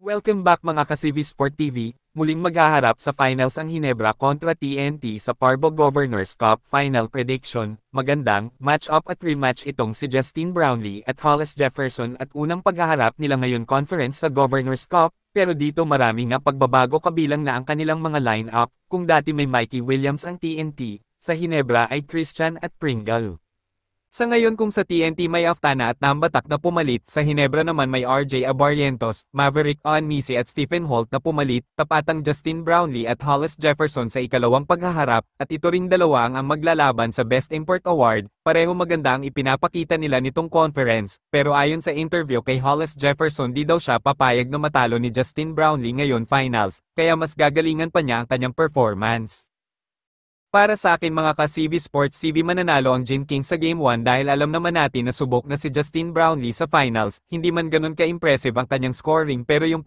Welcome back mga ka-CV Sport TV, muling maghaharap sa finals ang Ginebra kontra TNT sa Parbo Governors Cup Final Prediction. Magandang match-up at rematch itong si Justine Brownlee at Hollis Jefferson at unang paghaharap nila ngayon conference sa Governors Cup, pero dito marami nga pagbabago kabilang na ang kanilang mga line-up. Kung dati may Mikey Williams ang TNT, sa Ginebra ay Christian at Pringle. Sa ngayon kung sa TNT may Aftana at Nambatak na pumalit, sa Ginebra naman may RJ Abarrientos, Maverick Onmisi at Stephen Holt na pumalit, tapatang Justine Brownlee at Hollis Jefferson sa ikalawang paghaharap, at ito ring dalawa ang maglalaban sa Best Import Award. Pareho maganda ang ipinapakita nila nitong conference, pero ayon sa interview kay Hollis Jefferson di daw siya papayag na matalo ni Justine Brownlee ngayon finals, kaya mas gagalingan pa niya ang kanyang performance. Para sa akin mga ka-CV Sports TV, mananalo ang Gin King sa Game 1 dahil alam naman natin na subok na si Justine Brownlee sa finals, hindi man ganun ka-impressive ang kanyang scoring pero yung